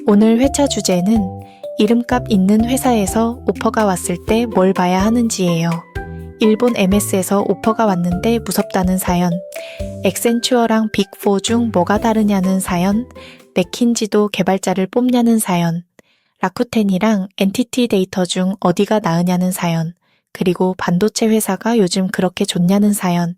오늘 회차 주제는 이름값 있는 회사에서 오퍼가 왔을 때 뭘 봐야 하는지예요. 일본 MS에서 오퍼가 왔는데 무섭다는 사연, 액센추어랑 빅4 중 뭐가 다르냐는 사연, 맥킨지도 개발자를 뽑냐는 사연, 라쿠텐이랑 엔티티 데이터 중 어디가 나으냐는 사연, 그리고 반도체 회사가 요즘 그렇게 좋냐는 사연,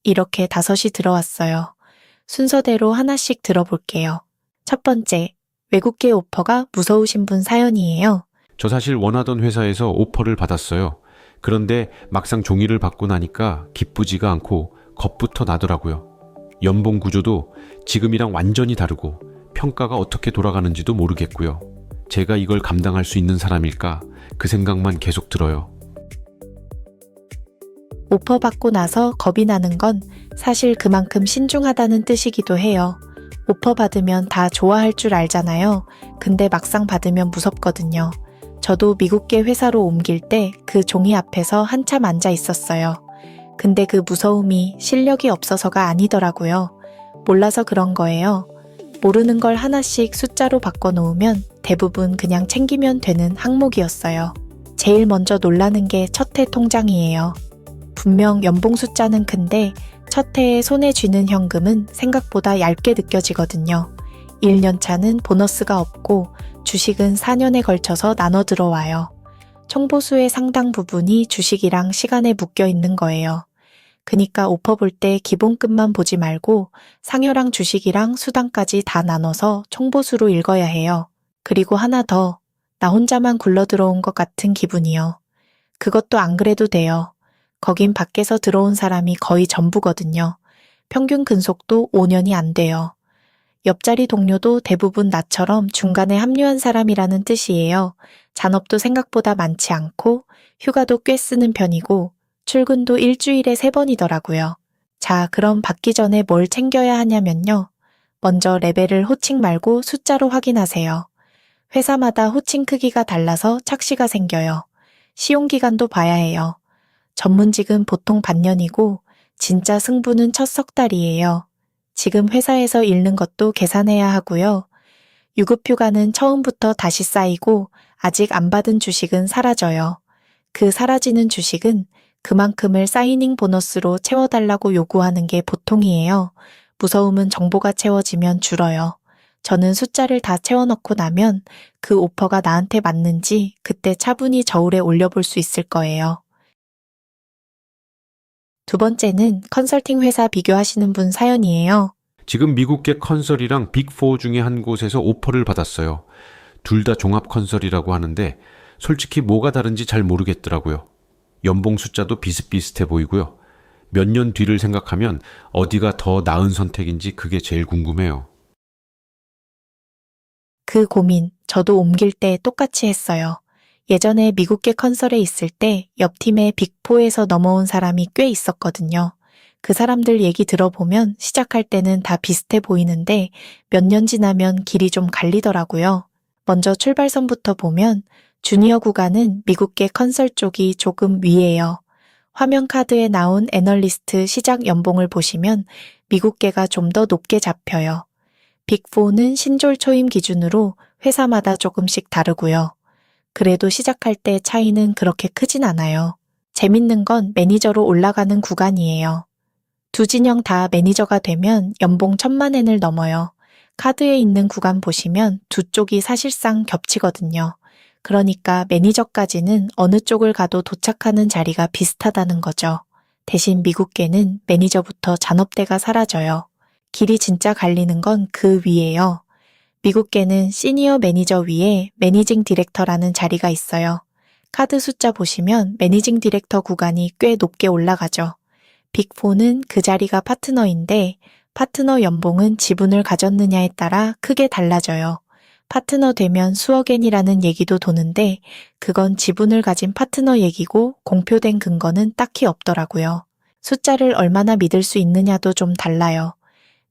이렇게 5이 들어왔어요. 순서대로 하나씩 들어볼게요. 첫 번째, 외국계 오퍼가 무서우신 분 사연이에요. 저 사실 원하던 회사에서 오퍼를 받았어요. 그런데 막상 종이를 받고 나니까 기쁘지가 않고 겁부터 나더라고요. 연봉 구조도 지금이랑 완전히 다르고 평가가 어떻게 돌아가는지도 모르겠고요. 제가 이걸 감당할 수 있는 사람일까? 그 생각만 계속 들어요. 오퍼 받고 나서 겁이 나는 건 사실 그만큼 신중하다는 뜻이기도 해요. 오퍼 받으면 다 좋아할 줄 알잖아요. 근데 막상 받으면 무섭거든요. 저도 미국계 회사로 옮길 때 그 종이 앞에서 한참 앉아 있었어요. 근데 그 무서움이 실력이 없어서가 아니더라고요. 몰라서 그런 거예요. 모르는 걸 하나씩 숫자로 바꿔놓으면 대부분 그냥 챙기면 되는 항목이었어요. 제일 먼저 놀라는 게 첫 해 통장이에요. 분명 연봉 숫자는 큰데 첫 해에 손에 쥐는 현금은 생각보다 얇게 느껴지거든요. 1년 차는 보너스가 없고 주식은 4년에 걸쳐서 나눠 들어와요. 총보수의 상당 부분이 주식이랑 시간에 묶여 있는 거예요. 그니까 오퍼 볼 때 기본급만 보지 말고 상여랑 주식이랑 수당까지 다 나눠서 총보수로 읽어야 해요. 그리고 하나 더, 나 혼자만 굴러 들어온 것 같은 기분이요. 그것도 안 그래도 돼요. 거긴 밖에서 들어온 사람이 거의 전부거든요. 평균 근속도 5년이 안 돼요. 옆자리 동료도 대부분 나처럼 중간에 합류한 사람이라는 뜻이에요. 잔업도 생각보다 많지 않고 휴가도 꽤 쓰는 편이고 출근도 일주일에 3번이더라고요. 자, 그럼 받기 전에 뭘 챙겨야 하냐면요. 먼저 레벨을 호칭 말고 숫자로 확인하세요. 회사마다 호칭 크기가 달라서 착시가 생겨요. 시용기간도 봐야 해요. 전문직은 보통 반년이고 진짜 승부는 첫 3달이에요. 지금 회사에서 잃는 것도 계산해야 하고요. 유급휴가는 처음부터 다시 쌓이고 아직 안 받은 주식은 사라져요. 그 사라지는 주식은 그만큼을 사이닝 보너스로 채워달라고 요구하는 게 보통이에요. 무서움은 정보가 채워지면 줄어요. 저는 숫자를 다 채워넣고 나면 그 오퍼가 나한테 맞는지 그때 차분히 저울에 올려볼 수 있을 거예요. 두 번째는 컨설팅 회사 비교하시는 분 사연이에요. 지금 미국계 컨설이랑 빅4 중에 한 곳에서 오퍼를 받았어요. 둘 다 종합 컨설이라고 하는데 솔직히 뭐가 다른지 잘 모르겠더라고요. 연봉 숫자도 비슷비슷해 보이고요. 몇 년 뒤를 생각하면 어디가 더 나은 선택인지 그게 제일 궁금해요. 그 고민 저도 옮길 때 똑같이 했어요. 예전에 미국계 컨설에 있을 때 옆 팀에 빅4에서 넘어온 사람이 꽤 있었거든요. 그 사람들 얘기 들어보면 시작할 때는 다 비슷해 보이는데 몇 년 지나면 길이 좀 갈리더라고요. 먼저 출발선부터 보면 주니어 구간은 미국계 컨설 쪽이 조금 위에요. 화면 카드에 나온 애널리스트 시작 연봉을 보시면 미국계가 좀 더 높게 잡혀요. 빅4는 신졸 초임 기준으로 회사마다 조금씩 다르고요. 그래도 시작할 때 차이는 그렇게 크진 않아요. 재밌는 건 매니저로 올라가는 구간이에요. 두 진영 다 매니저가 되면 연봉 1,000만 엔을 넘어요. 카드에 있는 구간 보시면 두 쪽이 사실상 겹치거든요. 그러니까 매니저까지는 어느 쪽을 가도 도착하는 자리가 비슷하다는 거죠. 대신 미국계는 매니저부터 잔업대가 사라져요. 길이 진짜 갈리는 건 그 위에요. 미국계는 시니어 매니저 위에 매니징 디렉터라는 자리가 있어요. 카드 숫자 보시면 매니징 디렉터 구간이 꽤 높게 올라가죠. 빅4는 그 자리가 파트너인데 파트너 연봉은 지분을 가졌느냐에 따라 크게 달라져요. 파트너 되면 수억엔이라는 얘기도 도는데 그건 지분을 가진 파트너 얘기고 공표된 근거는 딱히 없더라고요. 숫자를 얼마나 믿을 수 있느냐도 좀 달라요.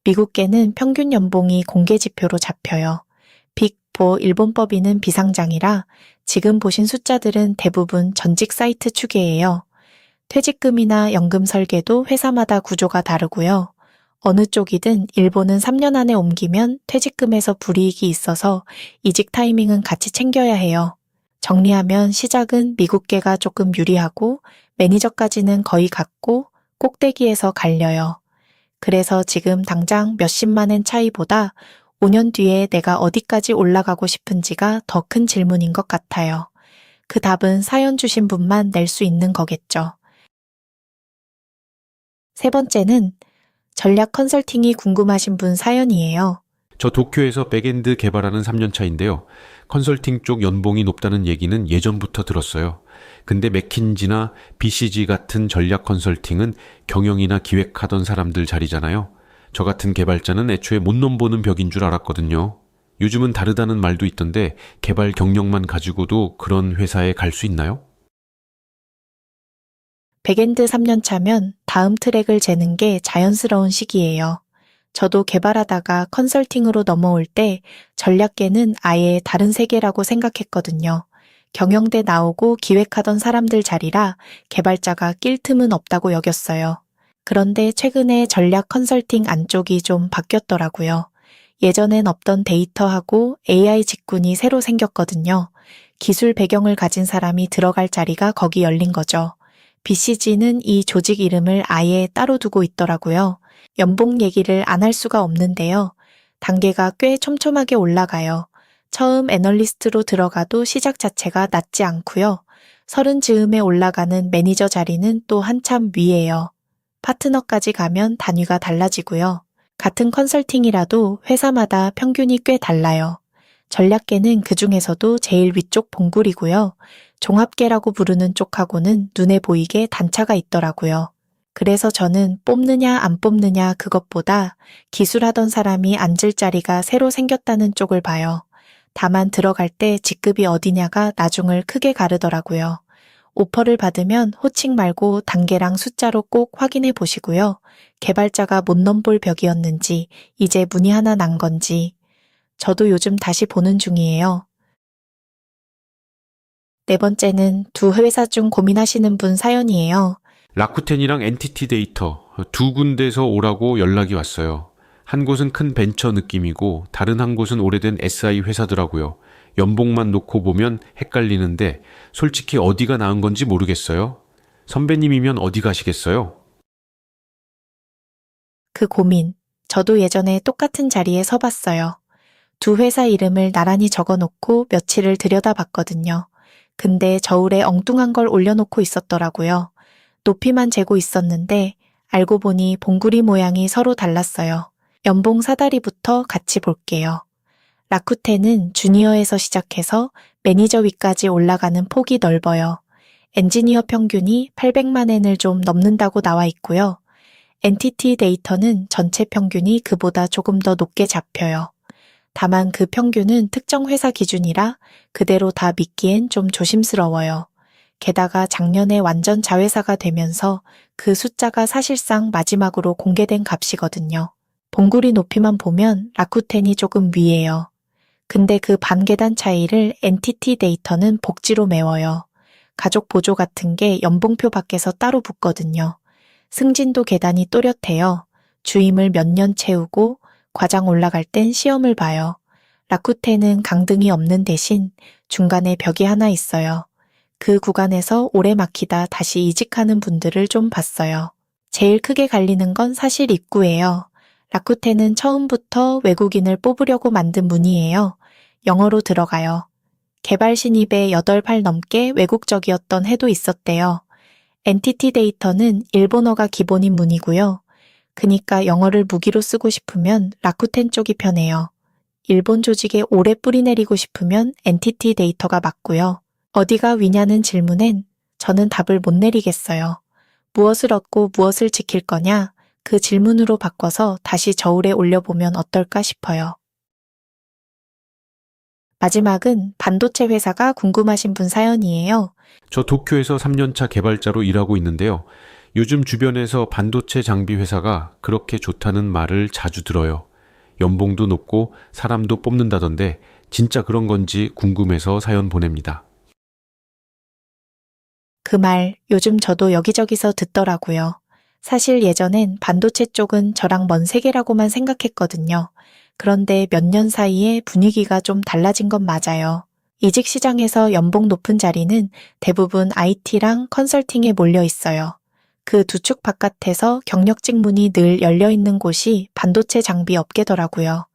미국계는 평균 연봉이 공개 지표로 잡혀요. 빅4 일본 법인은 비상장이라 지금 보신 숫자들은 대부분 전직 사이트 추계예요. 퇴직금이나 연금 설계도 회사마다 구조가 다르고요. 어느 쪽이든 일본은 3년 안에 옮기면 퇴직금에서 불이익이 있어서 이직 타이밍은 같이 챙겨야 해요. 정리하면 시작은 미국계가 조금 유리하고 매니저까지는 거의 같고 꼭대기에서 갈려요. 그래서 지금 당장 몇십만 엔 차이보다 5년 뒤에 내가 어디까지 올라가고 싶은지가 더 큰 질문인 것 같아요. 그 답은 사연 주신 분만 낼 수 있는 거겠죠. 세 번째는 전략 컨설팅이 궁금하신 분 사연이에요. 저 도쿄에서 백엔드 개발하는 3년 차인데요. 컨설팅 쪽 연봉이 높다는 얘기는 예전부터 들었어요. 근데 맥킨지나 BCG 같은 전략 컨설팅은 경영이나 기획하던 사람들 자리잖아요. 저 같은 개발자는 애초에 못 넘보는 벽인 줄 알았거든요. 요즘은 다르다는 말도 있던데 개발 경력만 가지고도 그런 회사에 갈 수 있나요? 백엔드 3년 차면 다음 트랙을 재는 게 자연스러운 시기예요. 저도 개발하다가 컨설팅으로 넘어올 때 전략계는 아예 다른 세계라고 생각했거든요. 경영대 나오고 기획하던 사람들 자리라 개발자가 낄 틈은 없다고 여겼어요. 그런데 최근에 전략 컨설팅 안쪽이 좀 바뀌었더라고요. 예전엔 없던 데이터하고 AI 직군이 새로 생겼거든요. 기술 배경을 가진 사람이 들어갈 자리가 거기 열린 거죠. BCG는 이 조직 이름을 아예 따로 두고 있더라고요. 연봉 얘기를 안 할 수가 없는데요. 단계가 꽤 촘촘하게 올라가요. 처음 애널리스트로 들어가도 시작 자체가 낮지 않고요. 30즈음에 올라가는 매니저 자리는 또 한참 위에요. 파트너까지 가면 단위가 달라지고요. 같은 컨설팅이라도 회사마다 평균이 꽤 달라요. 전략계는 그 중에서도 제일 위쪽 봉굴이고요. 종합계라고 부르는 쪽하고는 눈에 보이게 단차가 있더라고요. 그래서 저는 뽑느냐 안 뽑느냐 그것보다 기술하던 사람이 앉을 자리가 새로 생겼다는 쪽을 봐요. 다만 들어갈 때 직급이 어디냐가 나중을 크게 가르더라고요. 오퍼를 받으면 호칭 말고 단계랑 숫자로 꼭 확인해 보시고요. 개발자가 못 넘볼 벽이었는지 이제 문이 하나 난 건지 저도 요즘 다시 보는 중이에요. 네 번째는 두 회사 중 고민하시는 분 사연이에요. 라쿠텐이랑 엔티티 데이터 두 군데서 오라고 연락이 왔어요. 한 곳은 큰 벤처 느낌이고 다른 한 곳은 오래된 SI 회사더라고요. 연봉만 놓고 보면 헷갈리는데 솔직히 어디가 나은 건지 모르겠어요. 선배님이면 어디 가시겠어요? 그 고민, 저도 예전에 똑같은 자리에 서봤어요. 두 회사 이름을 나란히 적어놓고 며칠을 들여다봤거든요. 근데 저울에 엉뚱한 걸 올려놓고 있었더라고요. 높이만 재고 있었는데 알고 보니 봉구리 모양이 서로 달랐어요. 연봉 사다리부터 같이 볼게요. 라쿠텐은 주니어에서 시작해서 매니저 위까지 올라가는 폭이 넓어요. 엔지니어 평균이 800만 엔을 좀 넘는다고 나와 있고요. 엔티티 데이터는 전체 평균이 그보다 조금 더 높게 잡혀요. 다만 그 평균은 특정 회사 기준이라 그대로 다 믿기엔 좀 조심스러워요. 게다가 작년에 완전 자회사가 되면서 그 숫자가 사실상 마지막으로 공개된 값이거든요. 봉구리 높이만 보면 라쿠텐이 조금 위에요. 근데 그 반계단 차이를 엔티티 데이터는 복지로 메워요. 가족 보조 같은 게 연봉표 밖에서 따로 붙거든요. 승진도 계단이 또렷해요. 주임을 몇 년 채우고 과장 올라갈 땐 시험을 봐요. 라쿠텐은 강등이 없는 대신 중간에 벽이 하나 있어요. 그 구간에서 오래 막히다 다시 이직하는 분들을 좀 봤어요. 제일 크게 갈리는 건 사실 입구예요. 라쿠텐은 처음부터 외국인을 뽑으려고 만든 문이에요. 영어로 들어가요. 개발 신입에 8발 넘게 외국적이었던 해도 있었대요. 엔티티 데이터는 일본어가 기본인 문이고요. 그니까 영어를 무기로 쓰고 싶으면 라쿠텐 쪽이 편해요. 일본 조직에 오래 뿌리 내리고 싶으면 엔티티 데이터가 맞고요. 어디가 위냐는 질문엔 저는 답을 못 내리겠어요. 무엇을 얻고 무엇을 지킬 거냐? 그 질문으로 바꿔서 다시 저울에 올려보면 어떨까 싶어요. 마지막은 반도체 회사가 궁금하신 분 사연이에요. 저 도쿄에서 3년차 개발자로 일하고 있는데요. 요즘 주변에서 반도체 장비 회사가 그렇게 좋다는 말을 자주 들어요. 연봉도 높고 사람도 뽑는다던데 진짜 그런 건지 궁금해서 사연 보냅니다. 그 말 요즘 저도 여기저기서 듣더라고요. 사실 예전엔 반도체 쪽은 저랑 먼 세계라고만 생각했거든요. 그런데 몇 년 사이에 분위기가 좀 달라진 건 맞아요. 이직 시장에서 연봉 높은 자리는 대부분 IT랑 컨설팅에 몰려 있어요. 그 두 축 바깥에서 경력직 문이 늘 열려 있는 곳이 반도체 장비 업계더라고요.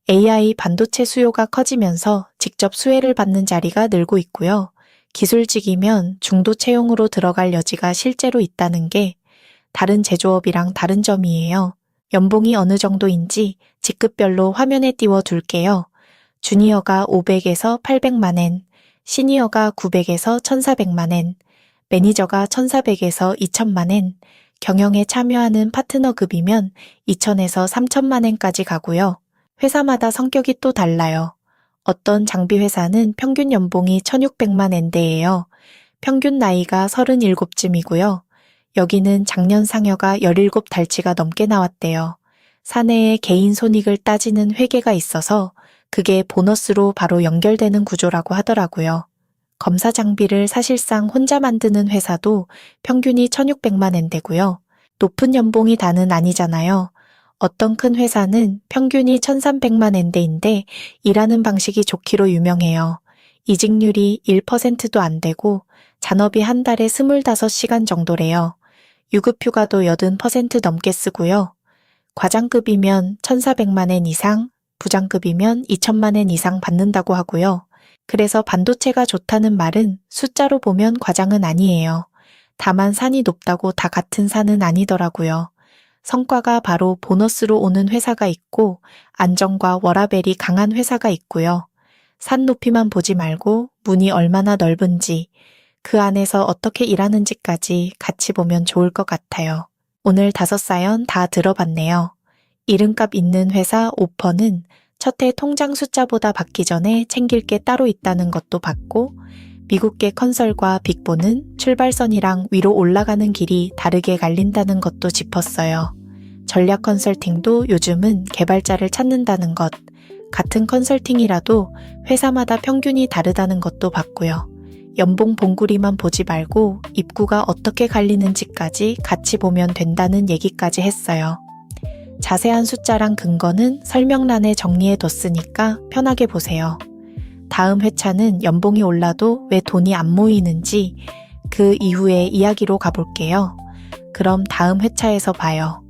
AI 반도체 수요가 커지면서 직접 수혜를 받는 자리가 늘고 있고요. 기술직이면 중도 채용으로 들어갈 여지가 실제로 있다는 게 다른 제조업이랑 다른 점이에요. 연봉이 어느 정도인지 직급별로 화면에 띄워 둘게요. 주니어가 500에서 800만 엔, 시니어가 900에서 1,400만 엔, 매니저가 1,400에서 2,000만 엔, 경영에 참여하는 파트너급이면 2,000에서 3,000만 엔까지 가고요. 회사마다 성격이 또 달라요. 어떤 장비 회사는 평균 연봉이 1,600만 엔대예요. 평균 나이가 37쯤이고요. 여기는 작년 상여가 17달치가 넘게 나왔대요. 사내의 개인 손익을 따지는 회계가 있어서 그게 보너스로 바로 연결되는 구조라고 하더라고요. 검사 장비를 사실상 혼자 만드는 회사도 평균이 1,600만 엔대고요. 높은 연봉이 다는 아니잖아요. 어떤 큰 회사는 평균이 1,300만 엔대인데 일하는 방식이 좋기로 유명해요. 이직률이 1%도 안 되고 잔업이 한 달에 25시간 정도래요. 유급휴가도 80% 넘게 쓰고요. 과장급이면 1,400만 엔 이상, 부장급이면 2,000만 엔 이상 받는다고 하고요. 그래서 반도체가 좋다는 말은 숫자로 보면 과장은 아니에요. 다만 산이 높다고 다 같은 산은 아니더라고요. 성과가 바로 보너스로 오는 회사가 있고 안정과 워라밸이 강한 회사가 있고요. 산 높이만 보지 말고 문이 얼마나 넓은지 그 안에서 어떻게 일하는지까지 같이 보면 좋을 것 같아요. 오늘 5사연 다 들어봤네요. 이름값 있는 회사 오퍼는 첫 해 통장 숫자보다 받기 전에 챙길 게 따로 있다는 것도 봤고 미국계 컨설과 빅4는 출발선이랑 위로 올라가는 길이 다르게 갈린다는 것도 짚었어요. 전략 컨설팅도 요즘은 개발자를 찾는다는 것, 같은 컨설팅이라도 회사마다 평균이 다르다는 것도 봤고요. 연봉 봉구리만 보지 말고 입구가 어떻게 갈리는지까지 같이 보면 된다는 얘기까지 했어요. 자세한 숫자랑 근거는 설명란에 정리해뒀으니까 편하게 보세요. 다음 회차는 연봉이 올라도 왜 돈이 안 모이는지 그 이후의 이야기로 가볼게요. 그럼 다음 회차에서 봐요.